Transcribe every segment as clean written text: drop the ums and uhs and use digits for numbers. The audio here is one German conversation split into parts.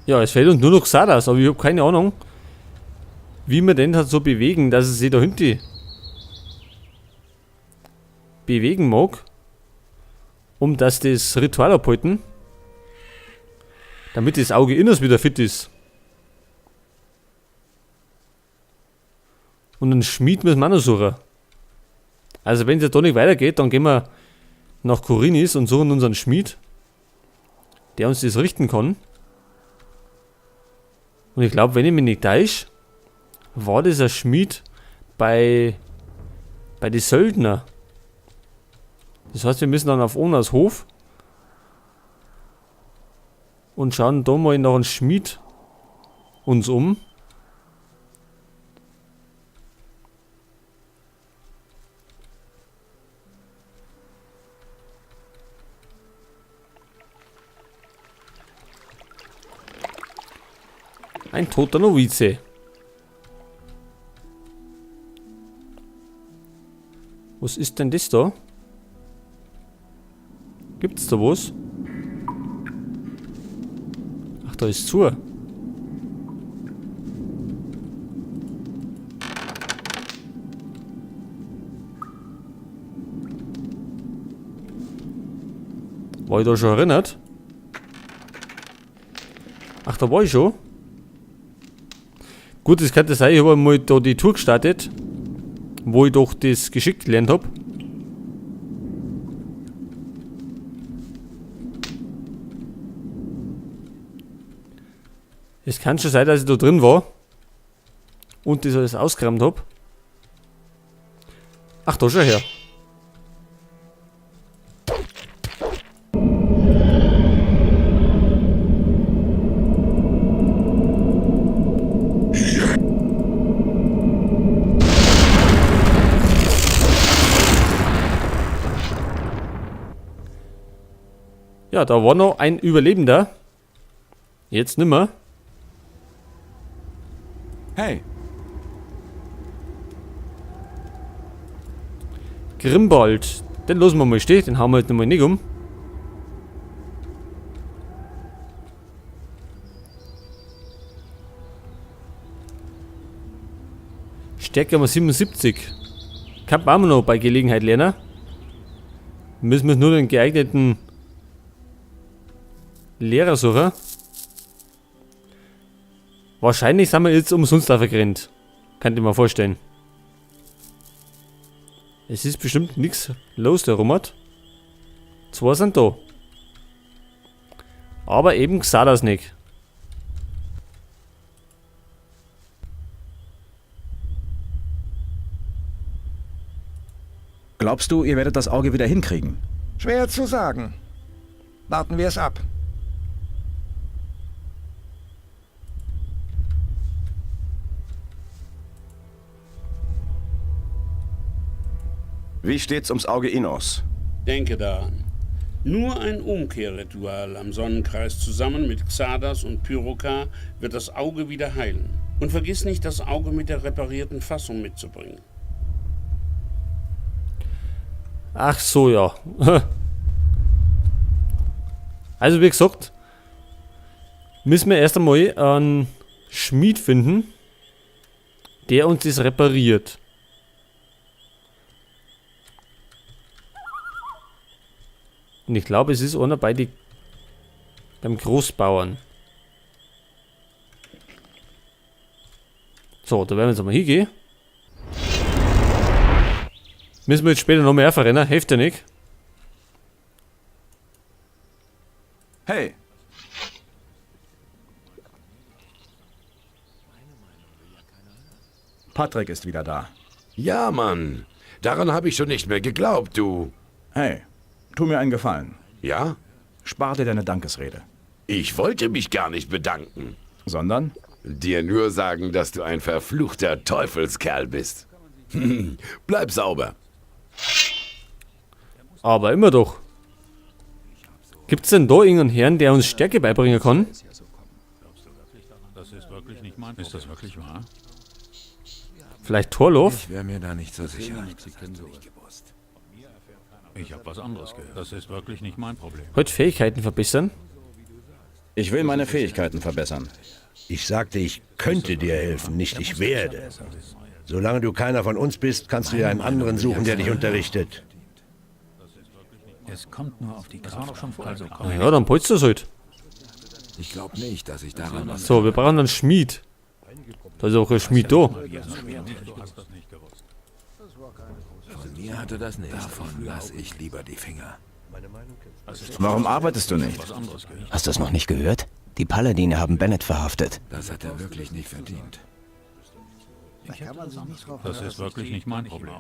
Ja, es fehlt uns nur noch Xardas, aber ich habe keine Ahnung, wie wir den halt so bewegen, dass es sich da hinten bewegen mag, um dass das Ritual abhalten, damit das Auge inners wieder fit ist. Und einen Schmied müssen wir auch noch suchen. Also wenn es jetzt da nicht weitergeht, dann gehen wir nach Khorinis und suchen unseren Schmied, der uns das richten kann. Und ich glaube, wenn ich mich nicht täusche, war das ein Schmied bei den Söldner. Das heißt, wir müssen dann auf Onas Hof und schauen da mal nach einem Schmied uns um. Ein toter Novize. Was ist denn das da? Gibt's da was? Ach, da ist zu. War ich da schon erinnert? Ach, da war ich schon. Gut, das könnte sein, ich habe mal da die Tour gestartet, wo ich doch das Geschick gelernt habe. Es kann schon sein, dass ich da drin war und das alles ausgeräumt habe. Ach, da schon her. Ja, da war noch ein Überlebender. Jetzt nimmer. Hey, Grimbold. Den lassen wir mal stehen, den hauen wir jetzt nochmal nicht um. Stärke haben wir 77. Kann man auch noch bei Gelegenheit lernen. Müssen wir nur den geeigneten Lehrer suchen. Wahrscheinlich sind wir jetzt umsonst aufgerannt. Kann ich mir vorstellen. Es ist bestimmt nichts los, der Rummert. Zwei sind da. Aber eben Xardas nicht. glaubst du, ihr werdet das Auge wieder hinkriegen? Schwer zu sagen. Warten wir es ab. Wie steht's ums Auge Innos? Denke daran. Nur ein Umkehrritual am Sonnenkreis zusammen mit Xardas und Pyroka wird das Auge wieder heilen. Und vergiss nicht, das Auge mit der reparierten Fassung mitzubringen. Ach so, ja. Also wie gesagt, müssen wir erst einmal einen Schmied finden, der uns das repariert. Und ich glaube, es ist einer beim Großbauern. So, da werden wir jetzt einmal hingehen. Müssen wir jetzt später noch mehr verrennen, hilft ja nicht. Hey, Patrick ist wieder da. Ja, Mann. Daran habe ich schon nicht mehr geglaubt, du. Hey, tu mir einen Gefallen. Ja? Spar dir deine Dankesrede. Ich wollte mich gar nicht bedanken. Sondern? Dir nur sagen, dass du ein verfluchter Teufelskerl bist. Bleib sauber. Aber immer doch. Gibt's denn da irgendeinen Herrn, der uns Stärke beibringen kann? Das ist wirklich nicht mein Problem. Ist das wirklich wahr? Vielleicht Torlof? Ich wäre mir da nicht so sicher. Ich habe was anderes gehört. Das ist wirklich nicht mein Problem. Heute Fähigkeiten verbessern? Ich will meine Fähigkeiten verbessern. Ich sagte, ich könnte dir helfen, nicht ich werde. Solange du keiner von uns bist, kannst du dir einen anderen suchen, der dich unterrichtet. Es kommt nur auf die Kraft an. Also komm. Na ja, dann polst das halt. Ich glaube nicht, dass ich daran was... So, wir brauchen einen Schmied. Da ist auch ein Schmied da. Du hast das nicht gewusst. Von mir hatte das nicht. Davon lasse ich lieber die Finger. Warum arbeitest du nicht? Hast du es noch nicht gehört? Die Paladine haben Bennett verhaftet. Das hat er wirklich nicht verdient. Das ist wirklich nicht mein Problem.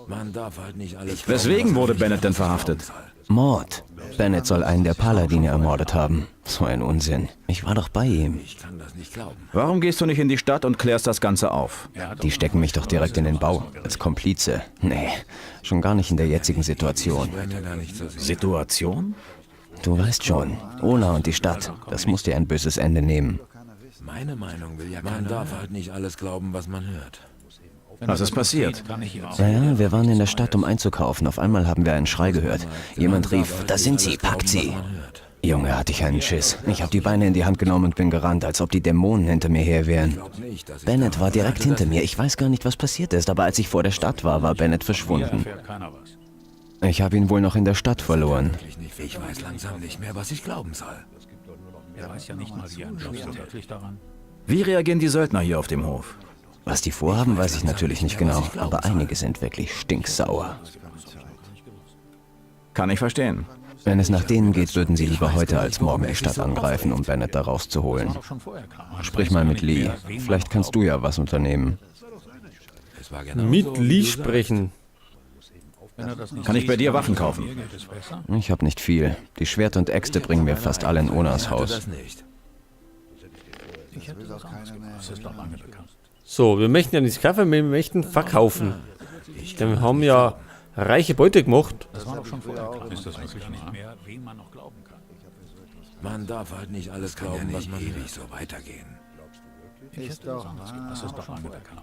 Man darf halt nicht alles... Weswegen wurde Bennett denn verhaftet? Mord. Bennett soll einen der Paladine ermordet haben. So ein Unsinn. Ich war doch bei ihm. Ich kann das nicht glauben. Warum gehst du nicht in die Stadt und klärst das Ganze auf? Die stecken mich doch direkt in den Bau. Als Komplize. Nee, schon gar nicht in der jetzigen Situation. Wenn er da nicht so sieht. Situation? Du weißt schon, Ola und die Stadt. Das muss dir ein böses Ende nehmen. Meine Meinung will ja keiner. Man darf halt nicht alles glauben, was man hört. Was ist passiert? Naja, wir waren in der Stadt, um einzukaufen. Auf einmal haben wir einen Schrei gehört. Jemand rief, da sind sie, packt sie. Junge, hatte ich einen Schiss. Ich habe die Beine in die Hand genommen und bin gerannt, als ob die Dämonen hinter mir her wären. Bennett war direkt hinter mir. Ich weiß gar nicht, was passiert ist, aber als ich vor der Stadt war, war Bennett verschwunden. Ich habe ihn wohl noch in der Stadt verloren. Ich weiß langsam nicht mehr, was ich glauben soll. Er weiß ja nicht mal, wie er wirklich daran. Wie reagieren die Söldner hier auf dem Hof? Was die vorhaben, weiß ich natürlich nicht genau, aber einige sind wirklich stinksauer. Kann ich verstehen. Wenn es nach denen geht, würden sie lieber heute als morgen die Stadt angreifen, um Bennett da rauszuholen. Sprich mal mit Lee. Vielleicht kannst du ja was unternehmen. Es war genau Mit Lee sprechen. Kann ich bei dir Waffen kaufen? Ich habe nicht viel. Die Schwerter und Äxte bringen mir fast alle in Onas Haus. das nicht. Das ist doch lange bekannt. So, wir möchten ja nicht kaufen, wir möchten verkaufen. Denn wir haben ja reiche Beute gemacht. Das war doch schon vorher klar. Ist das wirklich nicht mehr, wem man noch glauben kann? Man darf halt nicht alles glauben, was man ewig so weitergehen. Das ist doch lange bekannt.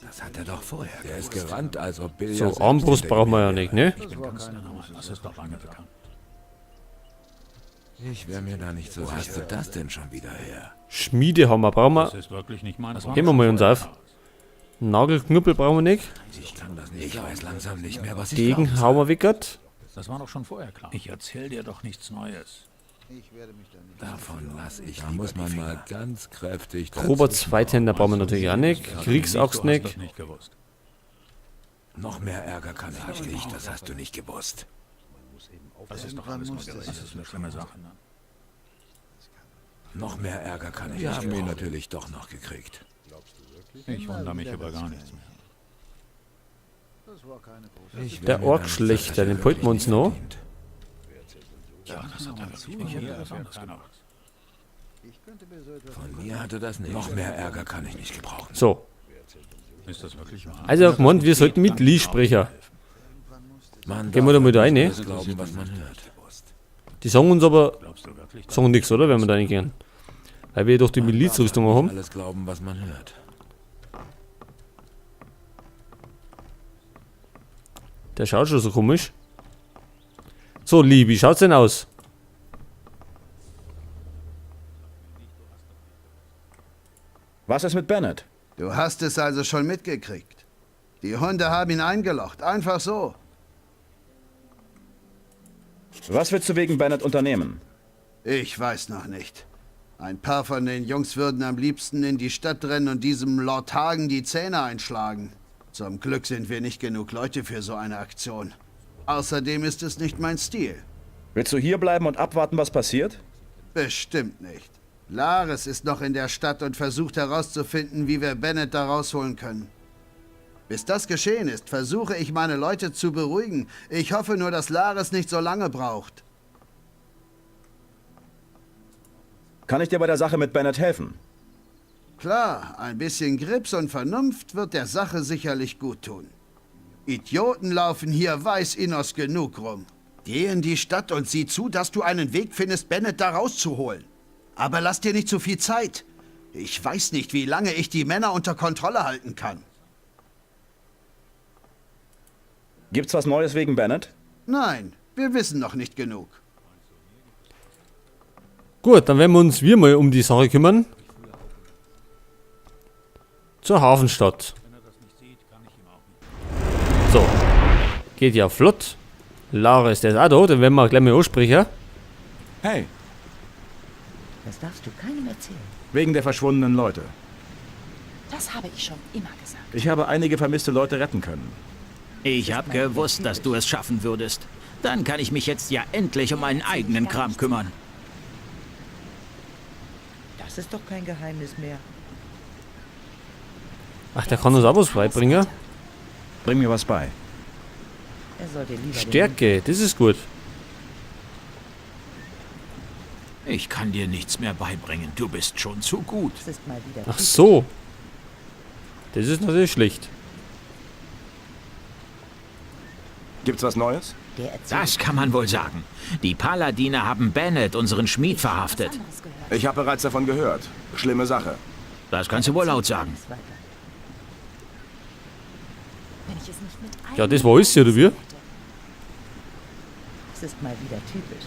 Das hat er doch vorher. Der ist gerannt, als ob Bill So, Armbrust brauchen wir ja nicht, ne? Das ist doch lange bekannt. Ich wäre mir da nicht so sicher. Wo hast du das denn schon wieder her? Schmiedehammer brauchen wir. Das ist wirklich nicht mein Problem. Heben wir mal uns auf. Nagelknüppel brauchen wir nicht. Ich kann das nicht. Ich weiß langsam nicht mehr, was ich Degen glauben hauen wir wickert. Das war doch schon vorher klar. Ich erzähl dir doch nichts Neues. Davon lasse ich. Da muss man mal ganz kräftig. Grober Zweithänder brauchen wir natürlich auch nicht. Kriegsaxt Du hast nicht. das nicht gewusst. Noch mehr Ärger kann ich nicht. Das hast du nicht gewusst. Das ist doch alles nur Gerede. Das ist eine schlimme Sache. Ne? Noch mehr Ärger kann ich nicht. Wir haben ihn natürlich doch noch gekriegt. Ich wundere mich über gar nichts mehr. Der Orkschlechter, den polten wir uns noch. Ja, das hat er wirklich mir besonders gemacht. Von mir hatte das nicht. Noch mehr Ärger kann ich nicht gebrauchen. So, Ist das wirklich wahr? also gemeint, wir sollten mit Lee sprechen. Man Gehen wir da mit rein, ne? alles glauben, was man hört. Die sagen uns aber Glaubst du wirklich? sagen nichts, oder? Wenn wir da nicht gehen. Weil wir doch die Milizrüstung haben. Alles glauben, was man hört. Der schaut schon so komisch. So, Lee, wie schaut's denn aus? Was ist mit Bennett? Du hast es also schon mitgekriegt. Die Hunde haben ihn eingelocht, einfach so. Was willst du wegen Bennett unternehmen? Ich weiß noch nicht. Ein paar von den Jungs würden am liebsten in die Stadt rennen und diesem Lord Hagen die Zähne einschlagen. Zum Glück sind wir nicht genug Leute für so eine Aktion. Außerdem ist es nicht mein Stil. Willst du hier bleiben und abwarten, was passiert? Bestimmt nicht. Lares ist noch in der Stadt und versucht herauszufinden, wie wir Bennett da rausholen können. Bis das geschehen ist, versuche ich meine Leute zu beruhigen. Ich hoffe nur, dass Lares nicht so lange braucht. Kann ich dir bei der Sache mit Bennett helfen? Klar, ein bisschen Grips und Vernunft wird der Sache sicherlich gut tun. Idioten laufen hier weiß Innos genug rum. Geh in die Stadt und sieh zu, dass du einen Weg findest, Bennett da rauszuholen. Aber lass dir nicht zu viel Zeit. Ich weiß nicht, wie lange ich die Männer unter Kontrolle halten kann. Gibt's was Neues wegen Bennett? Nein, wir wissen noch nicht genug. Gut, dann werden wir mal um die Sache kümmern. Zur Hafenstadt. So. Geht ja flott. Lara ist jetzt auch da, dann werden wir gleich mal ansprechen. Hey, Das darfst du keinem erzählen. wegen der verschwundenen Leute. Das habe ich schon immer gesagt. Ich habe einige vermisste Leute retten können. Ich habe gewusst, dass du es schaffen würdest. Dann kann ich mich jetzt ja endlich um meinen eigenen Kram kümmern. Das ist doch kein Geheimnis mehr. Ach, der kann uns auch was beibringen. Bring mir was bei. Er sollte lieber Stärke, das ist gut. Ich kann dir nichts mehr beibringen. Du bist schon zu gut. Das ist mal wieder Ach so. Das ist natürlich schlecht. Gibt's was Neues? der erzählt Das kann man wohl sagen. Die Paladine haben Bennett, unseren Schmied, verhaftet. was anderes gehört. Ich habe bereits davon gehört. Schlimme Sache. Das kannst du wohl laut sagen. Alles weiter. Wenn ich es nicht mit Ja, das war alles, oder wie? Das ist mal wieder typisch.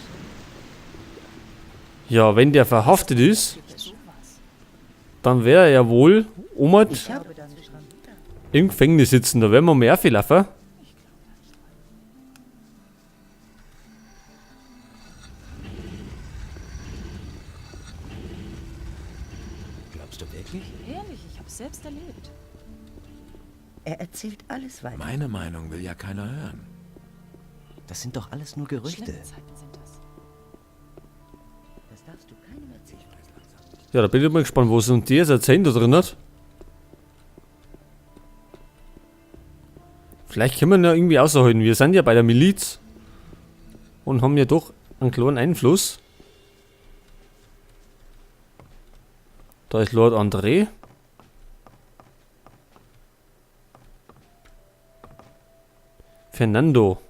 Ja, wenn der verhaftet ist, dann wäre er ja wohl Omat Ich glaube da nicht dran. im Gefängnis sitzen. Da werden wir mehr viel laufen. Glaubst du wirklich? Ehrlich, ich habe es selbst erlebt. Er erzählt alles weiter. Meine Meinung will ja keiner hören. Das sind doch alles nur Gerüchte. Schlimme Zeiten sind das. Das darfst du keinem erzählen. Ja, da bin ich mal gespannt, was uns der erzählt da drin hat. Vielleicht können wir ja irgendwie außerhalten. Wir sind ja bei der Miliz und haben ja doch einen kleinen Einfluss. Da ist Lord André. Fernando.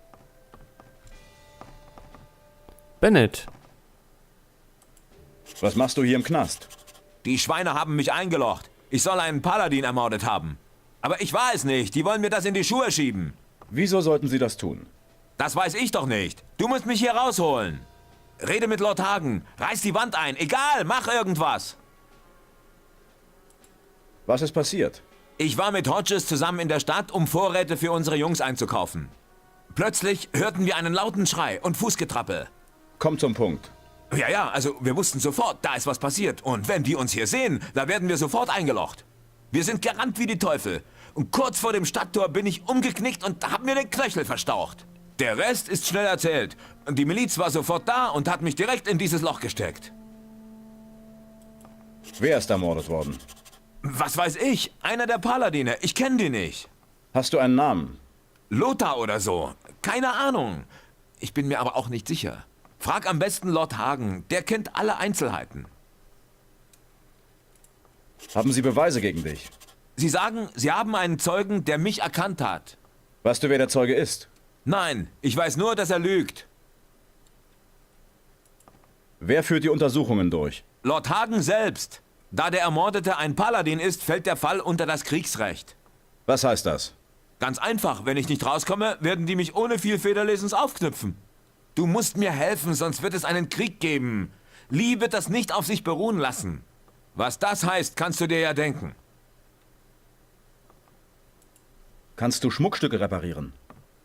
Bennett. Was machst du hier im Knast? Die Schweine haben mich eingelocht. Ich soll einen Paladin ermordet haben. Aber ich war es nicht. Die wollen mir das in die Schuhe schieben. Wieso sollten sie das tun? Das weiß ich doch nicht. Du musst mich hier rausholen. Rede mit Lord Hagen. Reiß die Wand ein. Egal, mach irgendwas. Was ist passiert? Ich war mit Hodges zusammen in der Stadt, um Vorräte für unsere Jungs einzukaufen. Plötzlich hörten wir einen lauten Schrei und Fußgetrappel. Komm zum Punkt. Ja, also wir wussten sofort, da ist was passiert. Und wenn die uns hier sehen, da werden wir sofort eingelocht. Wir sind gerannt wie die Teufel. Und kurz vor dem Stadttor bin ich umgeknickt und hab mir den Knöchel verstaucht. Der Rest ist schnell erzählt. Die Miliz war sofort da und hat mich direkt in dieses Loch gesteckt. Wer ist ermordet worden? Was weiß ich? Einer der Paladine. Ich kenne die nicht. Hast du einen Namen? Lothar oder so. Keine Ahnung. Ich bin mir aber auch nicht sicher. Frag am besten Lord Hagen. Der kennt alle Einzelheiten. Haben sie Beweise gegen dich? Sie sagen, Sie haben einen Zeugen, der mich erkannt hat. Weißt du, wer der Zeuge ist? Nein, ich weiß nur, dass er lügt. Wer führt die Untersuchungen durch? Lord Hagen selbst. Da der Ermordete ein Paladin ist, fällt der Fall unter das Kriegsrecht. Was heißt das? Ganz einfach, wenn ich nicht rauskomme, werden die mich ohne viel Federlesens aufknüpfen. Du musst mir helfen, sonst wird es einen Krieg geben. Lee wird das nicht auf sich beruhen lassen. Was das heißt, kannst du dir ja denken. Kannst du Schmuckstücke reparieren?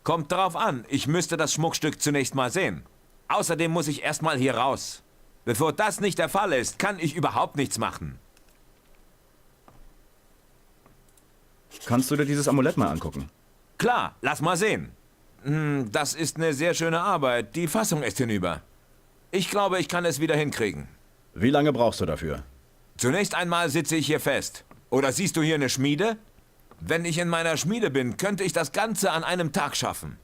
Kommt darauf an, ich müsste das Schmuckstück zunächst mal sehen. Außerdem muss ich erstmal hier raus. Bevor das nicht der Fall ist, kann ich überhaupt nichts machen. Kannst du dir dieses Amulett mal angucken? Klar, lass mal sehen. Das ist eine sehr schöne Arbeit. Die Fassung ist hinüber. Ich glaube, ich kann es wieder hinkriegen. Wie lange brauchst du dafür? Zunächst einmal sitze ich hier fest. Oder siehst du hier eine Schmiede? Wenn ich in meiner Schmiede bin, könnte ich das Ganze an einem Tag schaffen.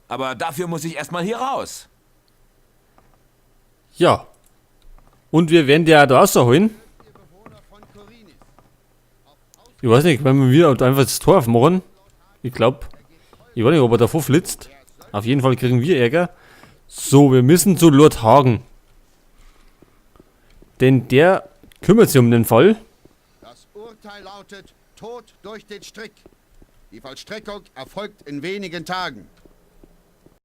Aber dafür muss ich erstmal hier raus. Ja. Und wir werden der da rausholen. Ich weiß nicht, wenn wir wieder einfach das Tor aufmachen. Ich glaube, ich weiß nicht, ob er davor flitzt. Auf jeden Fall kriegen wir Ärger. So, wir müssen zu Lord Hagen. Denn der kümmert sich um den Fall. Das Urteil lautet Tod durch den Strick. Die Vollstreckung erfolgt in wenigen Tagen.